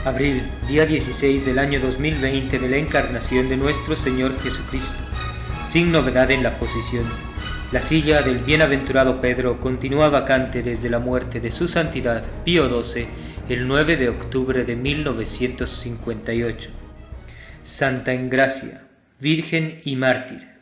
Abril, día 16 del año 2020 de la encarnación de nuestro Señor Jesucristo. Sin novedad en la posición. La silla del bienaventurado Pedro continúa vacante desde la muerte de su santidad Pío XII el 9 de octubre de 1958. Santa Engracia, Virgen y Mártir.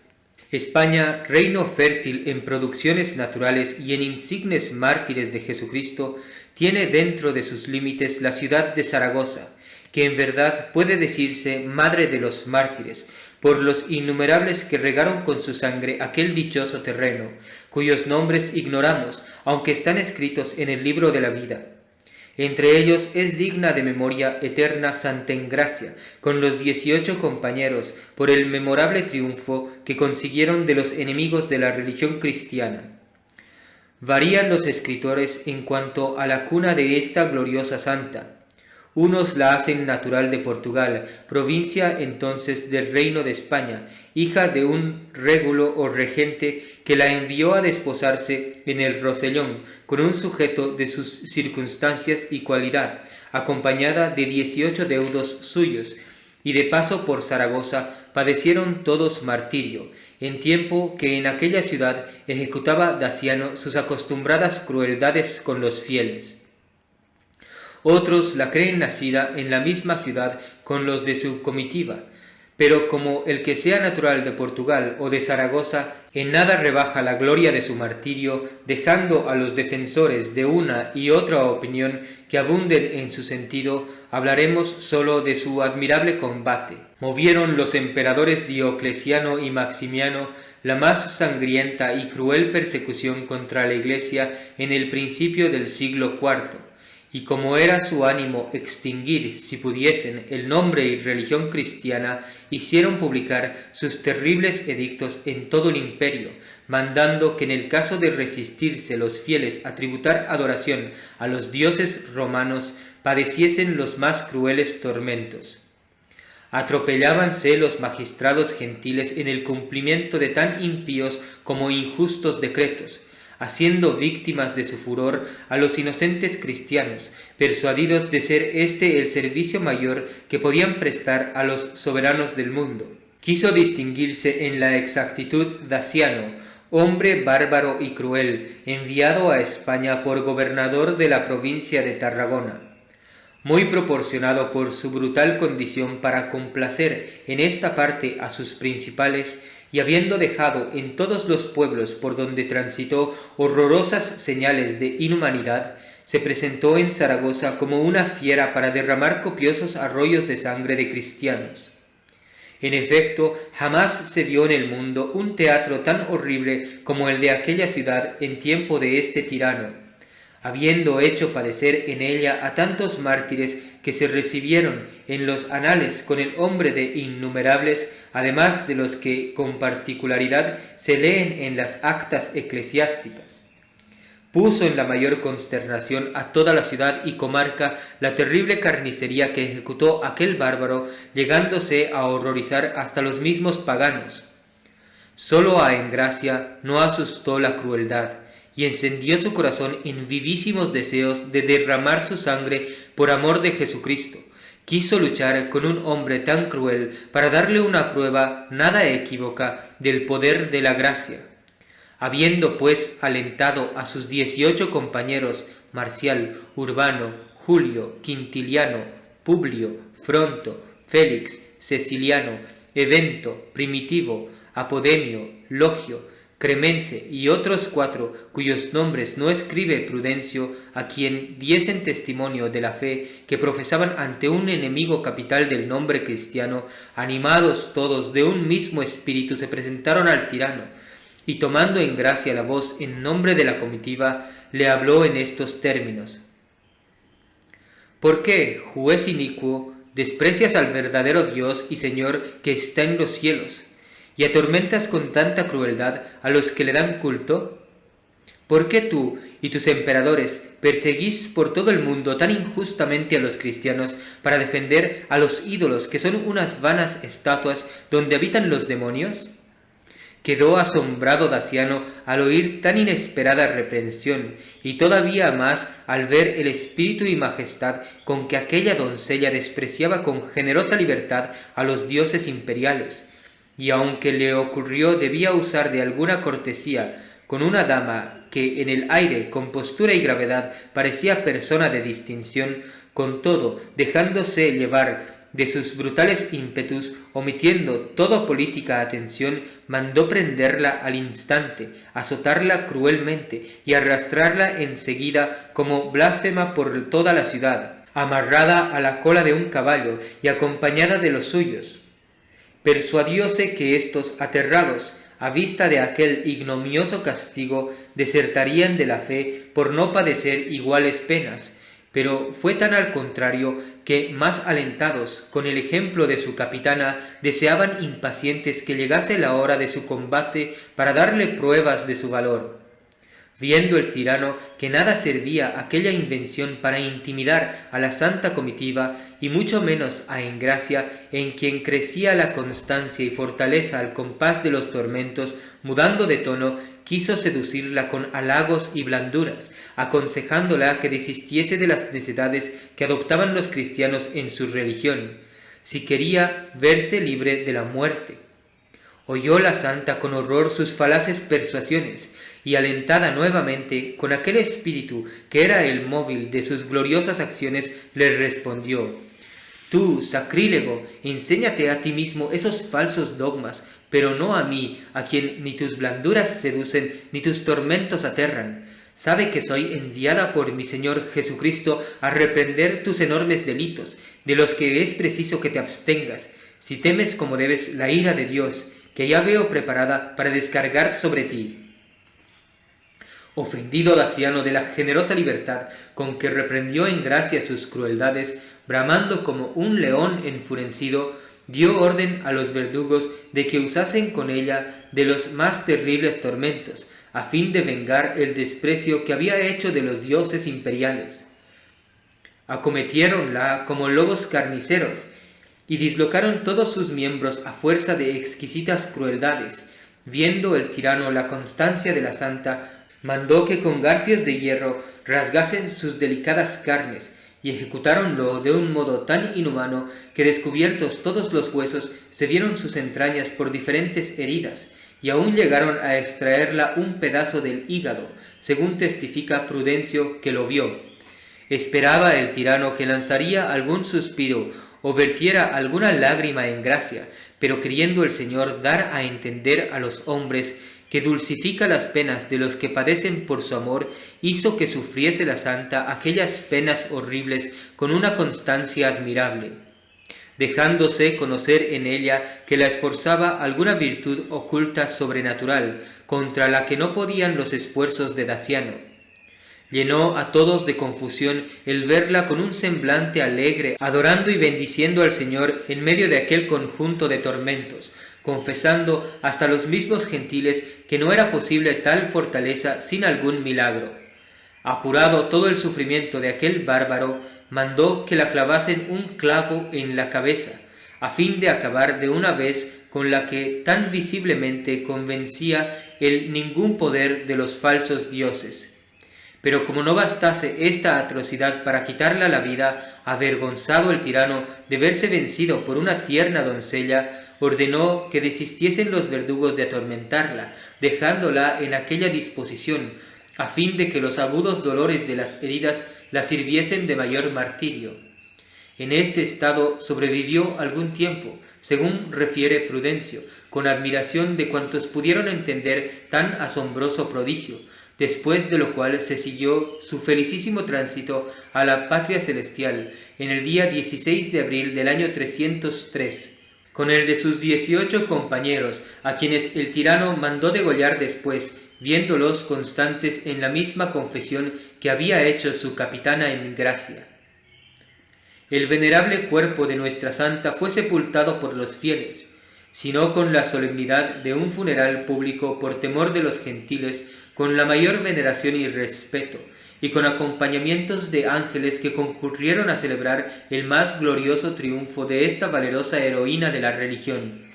España, reino fértil en producciones naturales y en insignes mártires de Jesucristo, tiene dentro de sus límites la ciudad de Zaragoza, que en verdad puede decirse madre de los mártires, por los innumerables que regaron con su sangre aquel dichoso terreno, cuyos nombres ignoramos, aunque están escritos en el libro de la vida. Entre ellos es digna de memoria eterna Santa Engracia, con los 18 compañeros, por el memorable triunfo que consiguieron de los enemigos de la religión cristiana. Varían los escritores en cuanto a la cuna de esta gloriosa santa. Unos la hacen natural de Portugal, provincia entonces del Reino de España, hija de un régulo o regente que la envió a desposarse en el Rosellón con un sujeto de sus circunstancias y cualidad, acompañada de 18 deudos suyos, y de paso por Zaragoza padecieron todos martirio, en tiempo que en aquella ciudad ejecutaba Daciano sus acostumbradas crueldades con los fieles. Otros la creen nacida en la misma ciudad con los de su comitiva, pero como el que sea natural de Portugal o de Zaragoza en nada rebaja la gloria de su martirio, dejando a los defensores de una y otra opinión que abunden en su sentido, hablaremos sólo de su admirable combate. Movieron los emperadores Diocleciano y Maximiano la más sangrienta y cruel persecución contra la Iglesia en el principio del siglo IV, y como era su ánimo extinguir, si pudiesen, el nombre y religión cristiana, hicieron publicar sus terribles edictos en todo el imperio, mandando que en el caso de resistirse los fieles a tributar adoración a los dioses romanos, padeciesen los más crueles tormentos. Atropellábanse los magistrados gentiles en el cumplimiento de tan impíos como injustos decretos, haciendo víctimas de su furor a los inocentes cristianos, persuadidos de ser este el servicio mayor que podían prestar a los soberanos del mundo. Quiso distinguirse en la exactitud Daciano, hombre bárbaro y cruel, enviado a España por gobernador de la provincia de Tarragona, muy proporcionado por su brutal condición para complacer en esta parte a sus principales, y habiendo dejado en todos los pueblos por donde transitó horrorosas señales de inhumanidad, se presentó en Zaragoza como una fiera para derramar copiosos arroyos de sangre de cristianos. En efecto, jamás se vio en el mundo un teatro tan horrible como el de aquella ciudad en tiempo de este tirano, habiendo hecho padecer en ella a tantos mártires que se recibieron en los anales con el nombre de innumerables, además de los que con particularidad se leen en las actas eclesiásticas. Puso en la mayor consternación a toda la ciudad y comarca la terrible carnicería que ejecutó aquel bárbaro, llegándose a horrorizar hasta los mismos paganos. Sólo a Engracia no asustó la crueldad, y encendió su corazón en vivísimos deseos de derramar su sangre por amor de Jesucristo. Quiso luchar con un hombre tan cruel para darle una prueba nada equívoca del poder de la gracia. Habiendo pues alentado a sus 18 compañeros, Marcial, Urbano, Julio, Quintiliano, Publio, Fronto, Félix, Ceciliano, Evento, Primitivo, Apodemio, Logio, Cremense y otros 4, cuyos nombres no escribe Prudencio, a quien diesen testimonio de la fe que profesaban ante un enemigo capital del nombre cristiano, animados todos de un mismo espíritu se presentaron al tirano, y tomando Engracia la voz en nombre de la comitiva, le habló en estos términos: ¿Por qué, juez inicuo, desprecias al verdadero Dios y Señor que está en los cielos, y atormentas con tanta crueldad a los que le dan culto? ¿Por qué tú y tus emperadores perseguís por todo el mundo tan injustamente a los cristianos para defender a los ídolos que son unas vanas estatuas donde habitan los demonios? Quedó asombrado Daciano al oír tan inesperada reprensión, y todavía más al ver el espíritu y majestad con que aquella doncella despreciaba con generosa libertad a los dioses imperiales, y aunque le ocurrió debía usar de alguna cortesía con una dama que en el aire, con postura y gravedad, parecía persona de distinción, con todo, dejándose llevar de sus brutales ímpetus, omitiendo toda política atención, mandó prenderla al instante, azotarla cruelmente y arrastrarla enseguida como blasfema por toda la ciudad, amarrada a la cola de un caballo y acompañada de los suyos. Persuadióse que éstos, aterrados a vista de aquel ignominioso castigo, desertarían de la fe por no padecer iguales penas, pero fue tan al contrario que, más alentados con el ejemplo de su capitana, deseaban impacientes que llegase la hora de su combate para darle pruebas de su valor. Viendo el tirano que nada servía aquella invención para intimidar a la santa comitiva, y mucho menos a Engracia, en quien crecía la constancia y fortaleza al compás de los tormentos, mudando de tono, quiso seducirla con halagos y blanduras, aconsejándola que desistiese de las necedades que adoptaban los cristianos en su religión, si quería verse libre de la muerte. Oyó la santa con horror sus falaces persuasiones, y alentada nuevamente con aquel espíritu que era el móvil de sus gloriosas acciones, le respondió: «Tú, sacrílego, enséñate a ti mismo esos falsos dogmas, pero no a mí, a quien ni tus blanduras seducen ni tus tormentos aterran. Sabe que soy enviada por mi Señor Jesucristo a reprender tus enormes delitos, de los que es preciso que te abstengas, si temes como debes la ira de Dios, que ya veo preparada para descargar sobre ti». Ofendido Daciano de la generosa libertad con que reprendió Engracia sus crueldades, bramando como un león enfurecido, dio orden a los verdugos de que usasen con ella de los más terribles tormentos, a fin de vengar el desprecio que había hecho de los dioses imperiales. Acometiéronla como lobos carniceros, y dislocaron todos sus miembros a fuerza de exquisitas crueldades. Viendo el tirano la constancia de la santa, mandó que con garfios de hierro rasgasen sus delicadas carnes, y ejecutáronlo de un modo tan inhumano que, descubiertos todos los huesos, se vieron sus entrañas por diferentes heridas, y aún llegaron a extraerla un pedazo del hígado, según testifica Prudencio, que lo vio. Esperaba el tirano que lanzaría algún suspiro o vertiera alguna lágrima en Gracia, pero queriendo el Señor dar a entender a los hombres que dulcifica las penas de los que padecen por su amor, hizo que sufriese la santa aquellas penas horribles con una constancia admirable, dejándose conocer en ella que la esforzaba alguna virtud oculta sobrenatural, contra la que no podían los esfuerzos de Daciano. Llenó a todos de confusión el verla con un semblante alegre, adorando y bendiciendo al Señor en medio de aquel conjunto de tormentos, confesando hasta los mismos gentiles que no era posible tal fortaleza sin algún milagro. Apurado todo el sufrimiento de aquel bárbaro, mandó que la clavasen un clavo en la cabeza, a fin de acabar de una vez con la que tan visiblemente convencía el ningún poder de los falsos dioses. Pero como no bastase esta atrocidad para quitarla la vida, avergonzado el tirano de verse vencido por una tierna doncella, ordenó que desistiesen los verdugos de atormentarla, dejándola en aquella disposición, a fin de que los agudos dolores de las heridas la sirviesen de mayor martirio. En este estado sobrevivió algún tiempo, según refiere Prudencio, con admiración de cuantos pudieron entender tan asombroso prodigio, después de lo cual se siguió su felicísimo tránsito a la patria celestial en el día 16 de abril del año 303, con el de sus 18 compañeros, a quienes el tirano mandó degollar después, viéndolos constantes en la misma confesión que había hecho su capitana en Gracia. El venerable cuerpo de nuestra santa fue sepultado por los fieles, sino con la solemnidad de un funeral público por temor de los gentiles, con la mayor veneración y respeto, y con acompañamientos de ángeles que concurrieron a celebrar el más glorioso triunfo de esta valerosa heroína de la religión.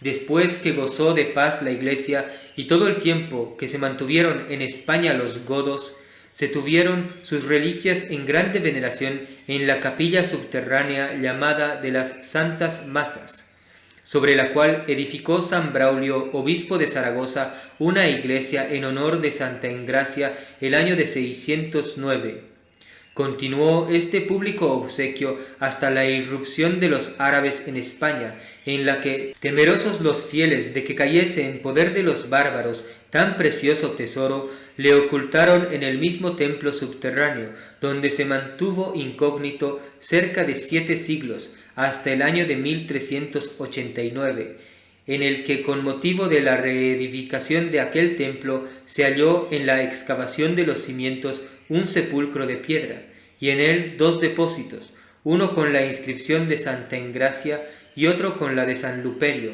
Después que gozó de paz la Iglesia y todo el tiempo que se mantuvieron en España los godos, se tuvieron sus reliquias en grande veneración en la capilla subterránea llamada de las Santas Masas, sobre la cual edificó San Braulio, obispo de Zaragoza, una iglesia en honor de Santa Engracia el año de 609. Continuó este público obsequio hasta la irrupción de los árabes en España, en la que, temerosos los fieles de que cayese en poder de los bárbaros tan precioso tesoro, le ocultaron en el mismo templo subterráneo, donde se mantuvo incógnito cerca de 7 siglos, hasta el año de 1389, en el que con motivo de la reedificación de aquel templo se halló en la excavación de los cimientos un sepulcro de piedra, y en él 2 depósitos, uno con la inscripción de Santa Engracia y otro con la de San Luperio.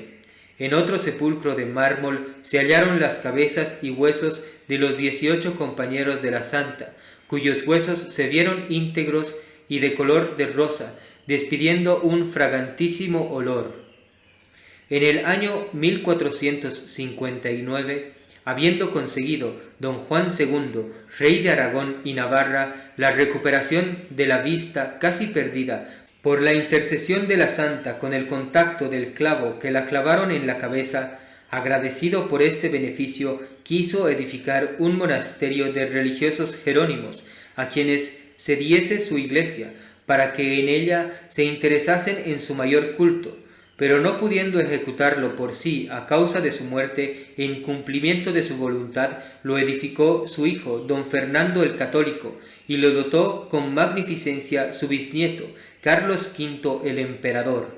En otro sepulcro de mármol se hallaron las cabezas y huesos de los 18 compañeros de la Santa, cuyos huesos se vieron íntegros y de color de rosa, despidiendo un fragantísimo olor. En el año 1459, habiendo conseguido don Juan II, rey de Aragón y Navarra, la recuperación de la vista casi perdida por la intercesión de la Santa con el contacto del clavo que la clavaron en la cabeza, agradecido por este beneficio, quiso edificar un monasterio de religiosos jerónimos, a quienes se diese su iglesia, para que en ella se interesasen en su mayor culto, pero no pudiendo ejecutarlo por sí a causa de su muerte, en cumplimiento de su voluntad, lo edificó su hijo, don Fernando el Católico, y lo dotó con magnificencia su bisnieto, Carlos V el Emperador.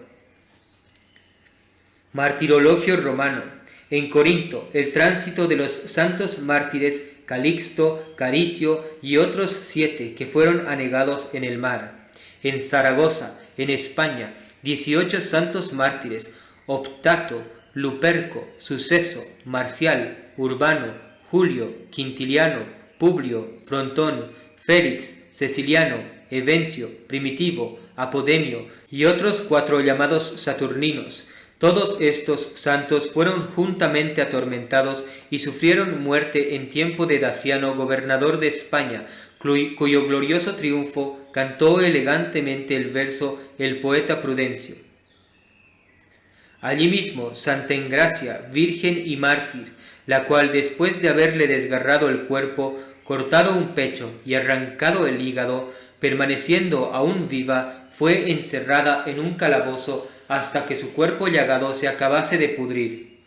Martirologio romano. En Corinto, el tránsito de los santos mártires Calixto, Caricio y otros 7 que fueron anegados en el mar. En Zaragoza, en España, 18 santos mártires: Optato, Luperco, Suceso, Marcial, Urbano, Julio, Quintiliano, Publio, Frontón, Félix, Ceciliano, Evencio, Primitivo, Apodemio y otros 4 llamados saturninos. Todos estos santos fueron juntamente atormentados y sufrieron muerte en tiempo de Daciano, gobernador de España, cuyo glorioso triunfo cantó elegantemente el verso el poeta Prudencio. Allí mismo Santa Engracia, virgen y mártir, la cual después de haberle desgarrado el cuerpo, cortado un pecho y arrancado el hígado, permaneciendo aún viva, fue encerrada en un calabozo hasta que su cuerpo llagado se acabase de pudrir.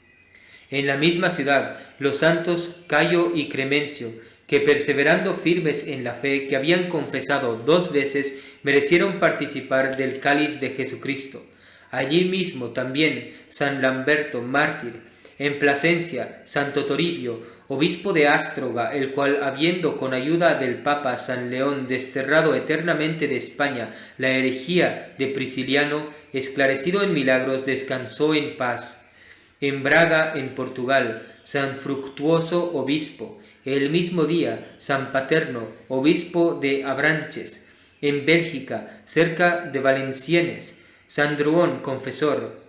En la misma ciudad, los santos Cayo y Cremencio, que perseverando firmes en la fe que habían confesado 2 veces, merecieron participar del cáliz de Jesucristo. Allí mismo también San Lamberto, mártir. En Plasencia, Santo Toribio, obispo de Astroga, el cual, habiendo con ayuda del Papa San León desterrado eternamente de España la herejía de Prisciliano, esclarecido en milagros, descansó en paz. En Braga, en Portugal, San Fructuoso, obispo. El mismo día, San Paterno, obispo de Abranches. En Bélgica, cerca de Valenciennes, San Druón, confesor.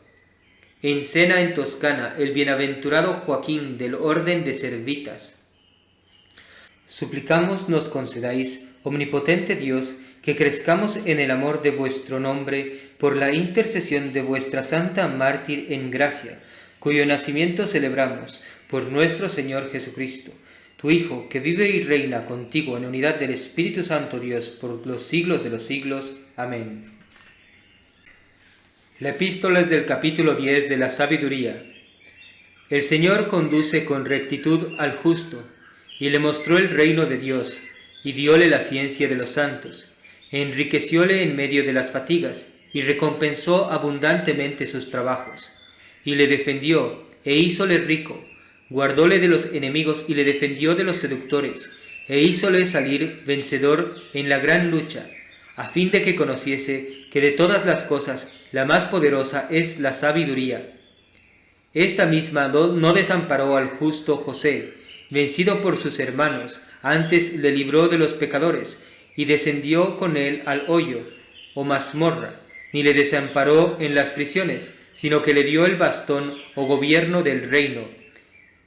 En Sena, en Toscana, el bienaventurado Joaquín del orden de Servitas. Suplicamos nos concedáis, omnipotente Dios, que crezcamos en el amor de vuestro nombre por la intercesión de vuestra santa mártir Engracia, cuyo nacimiento celebramos por nuestro Señor Jesucristo, tu Hijo, que vive y reina contigo en unidad del Espíritu Santo Dios por los siglos de los siglos. Amén. La epístola es del capítulo 10 de la sabiduría. El Señor conduce con rectitud al justo, y le mostró el reino de Dios, y dióle la ciencia de los santos, enriquecióle en medio de las fatigas, y recompensó abundantemente sus trabajos, y le defendió, e hízole rico, guardóle de los enemigos y le defendió de los seductores, e hízole salir vencedor en la gran lucha, a fin de que conociese que de todas las cosas la más poderosa es la sabiduría. Esta misma no desamparó al justo José, vencido por sus hermanos, antes le libró de los pecadores, y descendió con él al hoyo, o mazmorra, ni le desamparó en las prisiones, sino que le dio el bastón o gobierno del reino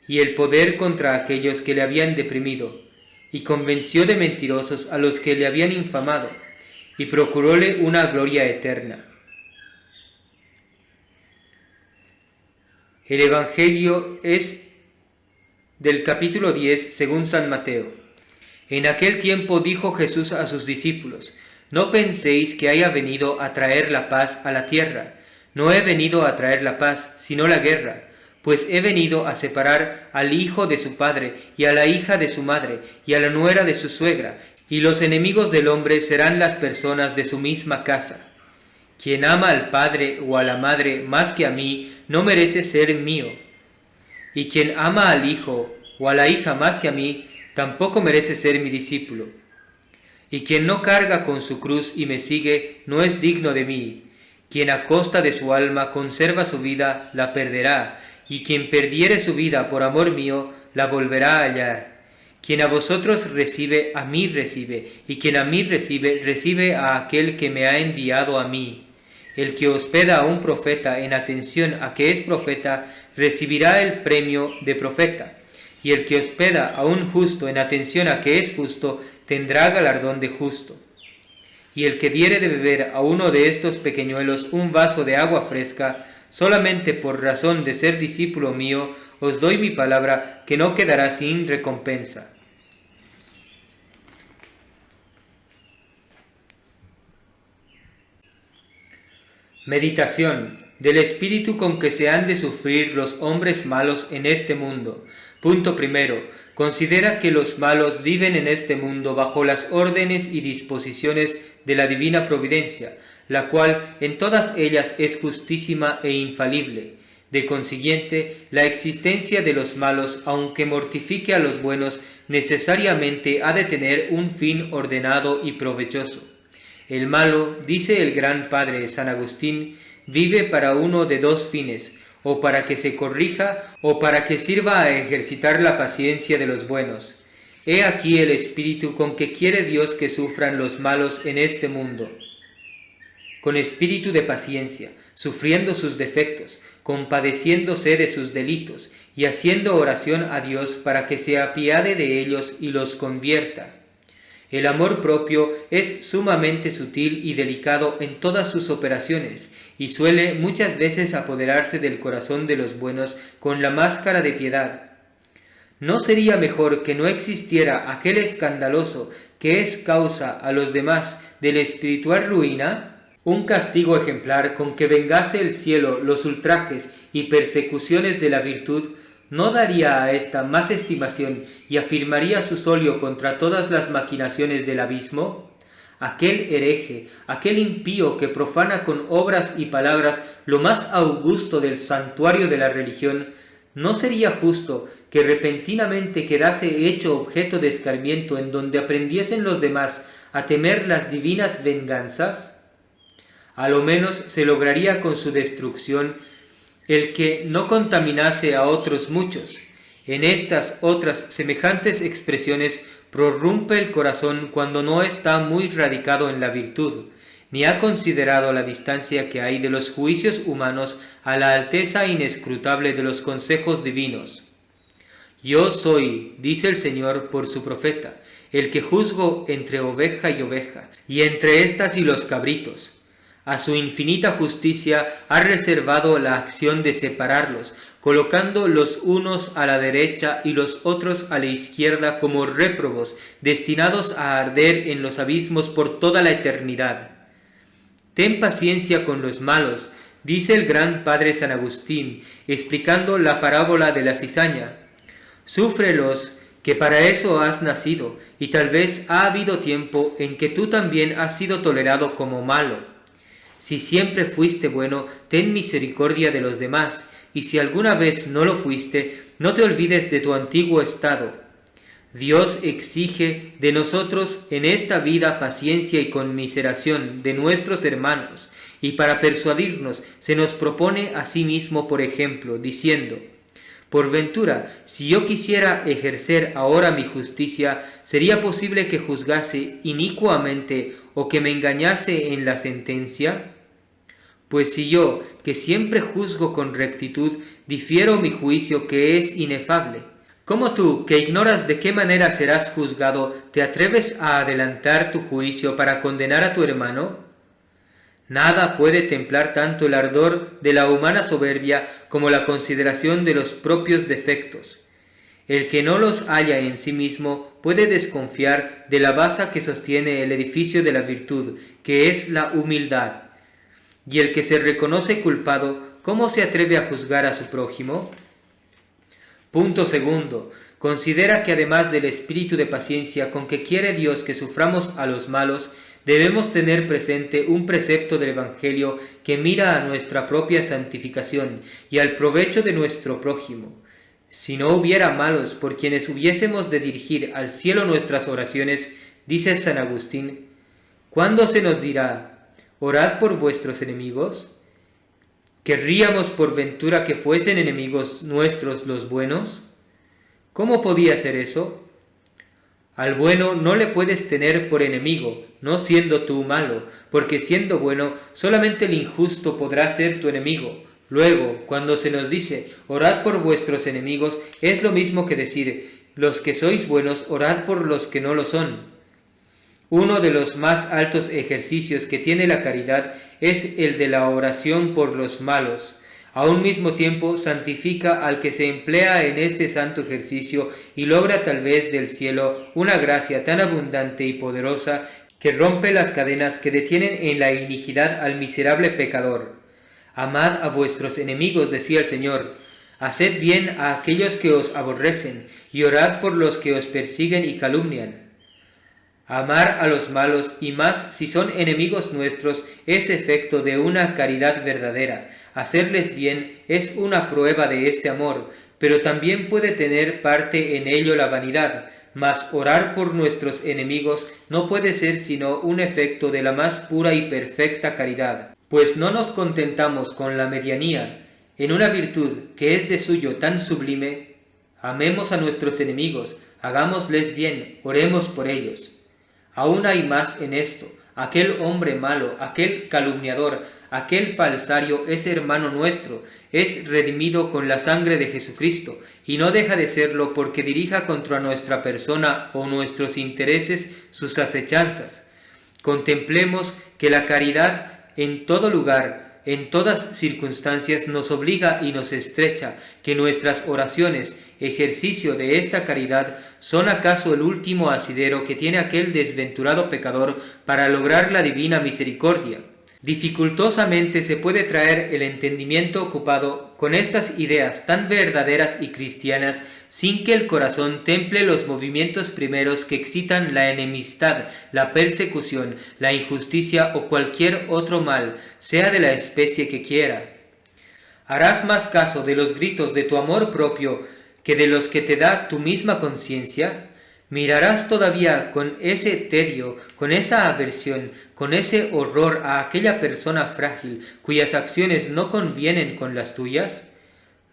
y el poder contra aquellos que le habían deprimido, y convenció de mentirosos a los que le habían infamado, y procuróle una gloria eterna. El Evangelio es del capítulo 10 según San Mateo. En aquel tiempo dijo Jesús a sus discípulos: No penséis que haya venido a traer la paz a la tierra. No he venido a traer la paz, sino la guerra, pues he venido a separar al hijo de su padre, y a la hija de su madre, y a la nuera de su suegra, y los enemigos del hombre serán las personas de su misma casa. Quien ama al padre o a la madre más que a mí, no merece ser mío. Y quien ama al hijo o a la hija más que a mí, tampoco merece ser mi discípulo. Y quien no carga con su cruz y me sigue, no es digno de mí. Quien a costa de su alma conserva su vida, la perderá, y quien perdiere su vida por amor mío, la volverá a hallar. Quien a vosotros recibe, a mí recibe, y quien a mí recibe, recibe a aquel que me ha enviado a mí. El que hospeda a un profeta en atención a que es profeta, recibirá el premio de profeta, y el que hospeda a un justo en atención a que es justo, tendrá galardón de justo. Y el que diere de beber a uno de estos pequeñuelos un vaso de agua fresca, solamente por razón de ser discípulo mío, os doy mi palabra que no quedará sin recompensa. Meditación del espíritu con que se han de sufrir los hombres malos en este mundo. Punto primero. Considera que los malos viven en este mundo bajo las órdenes y disposiciones de la divina providencia, la cual en todas ellas es justísima e infalible. De consiguiente, la existencia de los malos, aunque mortifique a los buenos, necesariamente ha de tener un fin ordenado y provechoso. El malo, dice el gran padre San Agustín, vive para uno de dos fines, o para que se corrija, o para que sirva a ejercitar la paciencia de los buenos. He aquí el espíritu con que quiere Dios que sufran los malos en este mundo. Con espíritu de paciencia, sufriendo sus defectos, compadeciéndose de sus delitos, y haciendo oración a Dios para que se apiade de ellos y los convierta. El amor propio es sumamente sutil y delicado en todas sus operaciones, y suele muchas veces apoderarse del corazón de los buenos con la máscara de piedad. ¿No sería mejor que no existiera aquel escandaloso que es causa a los demás de la espiritual ruina? Un castigo ejemplar con que vengase el cielo los ultrajes y persecuciones de la virtud no daría a ésta más estimación y afirmaría su solio contra todas las maquinaciones del abismo. Aquel hereje, aquel impío que profana con obras y palabras lo más augusto del santuario de la religión, ¿no sería justo que repentinamente quedase hecho objeto de escarmiento en donde aprendiesen los demás a temer las divinas venganzas? A lo menos se lograría con su destrucción el que no contaminase a otros muchos. En estas otras semejantes expresiones prorrumpe el corazón cuando no está muy radicado en la virtud, ni ha considerado la distancia que hay de los juicios humanos a la alteza inescrutable de los consejos divinos. Yo soy, dice el Señor por su profeta, el que juzgo entre oveja y oveja, y entre éstas y los cabritos. A su infinita justicia ha reservado la acción de separarlos, colocando los unos a la derecha y los otros a la izquierda como réprobos, destinados a arder en los abismos por toda la eternidad. Ten paciencia con los malos, dice el gran padre San Agustín, explicando la parábola de la cizaña. Súfrelos, que para eso has nacido, y tal vez ha habido tiempo en que tú también has sido tolerado como malo. Si siempre fuiste bueno, ten misericordia de los demás, y si alguna vez no lo fuiste, no te olvides de tu antiguo estado. Dios exige de nosotros en esta vida paciencia y conmiseración de nuestros hermanos, y para persuadirnos se nos propone a sí mismo por ejemplo, diciendo: por ventura, si yo quisiera ejercer ahora mi justicia, ¿sería posible que juzgase inicuamente o que me engañase en la sentencia? Pues si yo, que siempre juzgo con rectitud, difiero mi juicio que es inefable, ¿cómo tú, que ignoras de qué manera serás juzgado, te atreves a adelantar tu juicio para condenar a tu hermano? Nada puede templar tanto el ardor de la humana soberbia como la consideración de los propios defectos. El que no los halla en sí mismo puede desconfiar de la base que sostiene el edificio de la virtud, que es la humildad. Y el que se reconoce culpado, ¿cómo se atreve a juzgar a su prójimo? Punto segundo. Considera que además del espíritu de paciencia con que quiere Dios que suframos a los malos, debemos tener presente un precepto del Evangelio que mira a nuestra propia santificación y al provecho de nuestro prójimo. Si no hubiera malos por quienes hubiésemos de dirigir al cielo nuestras oraciones, dice San Agustín, ¿cuándo se nos dirá, orad por vuestros enemigos? ¿Querríamos por ventura que fuesen enemigos nuestros los buenos? ¿Cómo podía ser eso? Al bueno no le puedes tener por enemigo, no siendo tú malo, porque siendo bueno, solamente el injusto podrá ser tu enemigo. Luego, cuando se nos dice, orad por vuestros enemigos, es lo mismo que decir, los que sois buenos, orad por los que no lo son. Uno de los más altos ejercicios que tiene la caridad es el de la oración por los malos. A un mismo tiempo santifica al que se emplea en este santo ejercicio y logra tal vez del cielo una gracia tan abundante y poderosa que rompe las cadenas que detienen en la iniquidad al miserable pecador. Amad a vuestros enemigos, decía el Señor. Haced bien a aquellos que os aborrecen y orad por los que os persiguen y calumnian. Amar a los malos, y más si son enemigos nuestros, es efecto de una caridad verdadera. Hacerles bien es una prueba de este amor, pero también puede tener parte en ello la vanidad. Mas orar por nuestros enemigos no puede ser sino un efecto de la más pura y perfecta caridad, pues no nos contentamos con la medianía. En una virtud que es de suyo tan sublime, amemos a nuestros enemigos, hagámosles bien, oremos por ellos. Aún hay más en esto. Aquel hombre malo, aquel calumniador, aquel falsario es hermano nuestro, es redimido con la sangre de Jesucristo, y no deja de serlo porque dirija contra nuestra persona o nuestros intereses sus acechanzas. Contemplemos que la caridad en todo lugar, en todas circunstancias nos obliga y nos estrecha, que nuestras oraciones, ejercicio de esta caridad, son acaso el último asidero que tiene aquel desventurado pecador para lograr la divina misericordia. Dificultosamente se puede traer el entendimiento ocupado con estas ideas tan verdaderas y cristianas sin que el corazón temple los movimientos primeros que excitan la enemistad, la persecución, la injusticia o cualquier otro mal, sea de la especie que quiera. ¿Harás más caso de los gritos de tu amor propio que de los que te da tu misma conciencia? ¿Mirarás todavía con ese tedio, con esa aversión, con ese horror a aquella persona frágil cuyas acciones no convienen con las tuyas?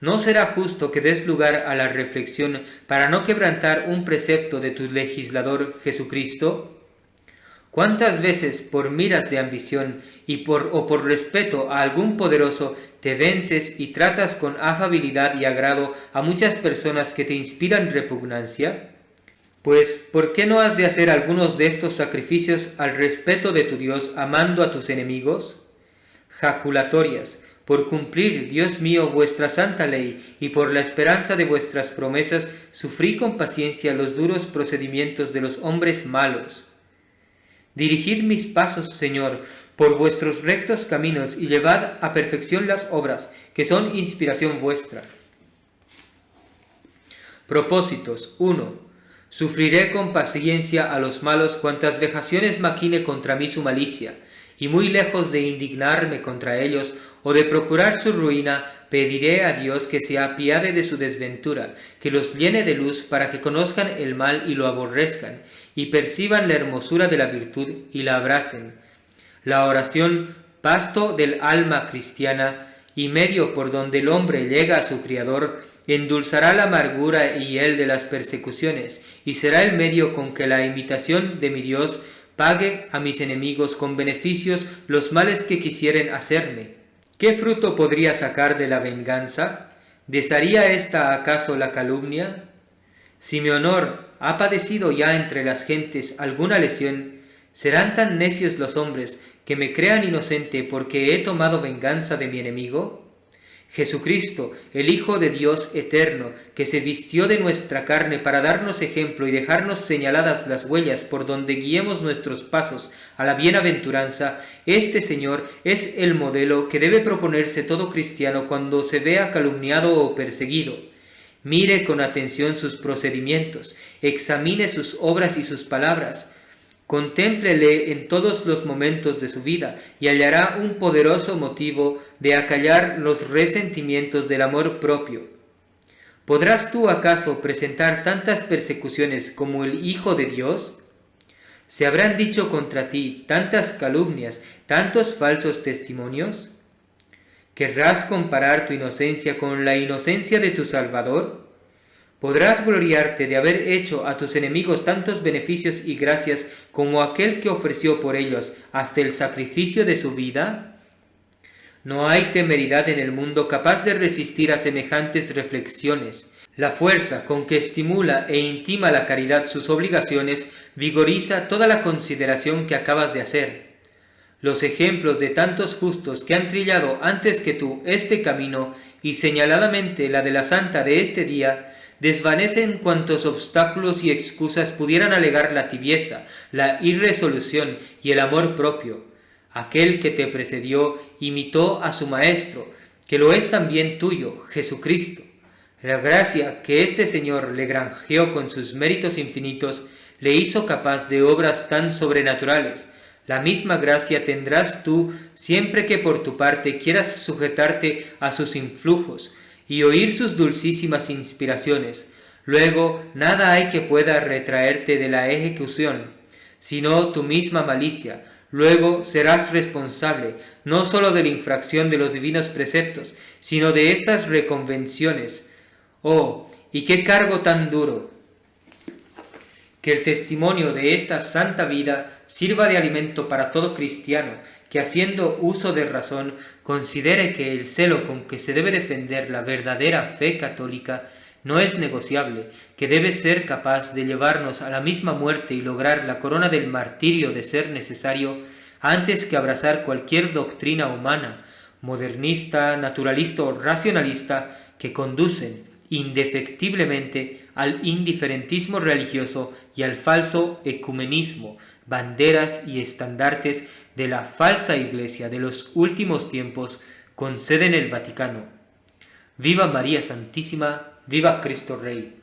¿No será justo que des lugar a la reflexión para no quebrantar un precepto de tu legislador Jesucristo? ¿Cuántas veces por miras de ambición o por respeto a algún poderoso te vences y tratas con afabilidad y agrado a muchas personas que te inspiran repugnancia? Pues, ¿por qué no has de hacer algunos de estos sacrificios al respeto de tu Dios amando a tus enemigos? Jaculatorias, por cumplir, Dios mío, vuestra santa ley, y por la esperanza de vuestras promesas, sufrí con paciencia los duros procedimientos de los hombres malos. Dirigid mis pasos, Señor, por vuestros rectos caminos, y llevad a perfección las obras, que son inspiración vuestra. Propósitos. 1. Sufriré con paciencia a los malos cuantas vejaciones maquine contra mí su malicia, y muy lejos de indignarme contra ellos o de procurar su ruina, pediré a Dios que se apiade de su desventura, que los llene de luz para que conozcan el mal y lo aborrezcan, y perciban la hermosura de la virtud y la abracen. La oración, pasto del alma cristiana y medio por donde el hombre llega a su Criador, endulzará la amargura y hiel de las persecuciones, y será el medio con que la imitación de mi Dios pague a mis enemigos con beneficios los males que quisieren hacerme. ¿Qué fruto podría sacar de la venganza? ¿Desharía ésta acaso la calumnia? Si mi honor ha padecido ya entre las gentes alguna lesión, ¿serán tan necios los hombres que me crean inocente porque he tomado venganza de mi enemigo? Jesucristo, el Hijo de Dios eterno, que se vistió de nuestra carne para darnos ejemplo y dejarnos señaladas las huellas por donde guiemos nuestros pasos a la bienaventuranza, este Señor es el modelo que debe proponerse todo cristiano cuando se vea calumniado o perseguido. Mire con atención sus procedimientos, examine sus obras y sus palabras, contémplele en todos los momentos de su vida y hallará un poderoso motivo de acallar los resentimientos del amor propio. ¿Podrás tú acaso presentar tantas persecuciones como el Hijo de Dios? ¿Se habrán dicho contra ti tantas calumnias, tantos falsos testimonios? ¿Querrás comparar tu inocencia con la inocencia de tu Salvador? ¿Podrás gloriarte de haber hecho a tus enemigos tantos beneficios y gracias como aquel que ofreció por ellos hasta el sacrificio de su vida? No hay temeridad en el mundo capaz de resistir a semejantes reflexiones. La fuerza con que estimula e intima la caridad sus obligaciones vigoriza toda la consideración que acabas de hacer. Los ejemplos de tantos justos que han trillado antes que tú este camino y señaladamente la de la santa de este día, desvanecen cuantos obstáculos y excusas pudieran alegar la tibieza, la irresolución y el amor propio. Aquel que te precedió imitó a su Maestro, que lo es también tuyo, Jesucristo. La gracia que este Señor le granjeó con sus méritos infinitos le hizo capaz de obras tan sobrenaturales. La misma gracia tendrás tú siempre que por tu parte quieras sujetarte a sus influjos y oír sus dulcísimas inspiraciones. Luego nada hay que pueda retraerte de la ejecución, sino tu misma malicia. Luego serás responsable no sólo de la infracción de los divinos preceptos, sino de estas reconvenciones. Oh, y qué cargo tan duro. Que el testimonio de esta santa vida sirva de alimento para todo cristiano, que haciendo uso de razón considere que el celo con que se debe defender la verdadera fe católica no es negociable, que debe ser capaz de llevarnos a la misma muerte y lograr la corona del martirio de ser necesario, antes que abrazar cualquier doctrina humana, modernista, naturalista o racionalista, que conducen indefectiblemente al indiferentismo religioso y al falso ecumenismo, banderas y estandartes de la falsa Iglesia de los últimos tiempos con sede en el Vaticano. ¡Viva María Santísima! ¡Viva Cristo Rey!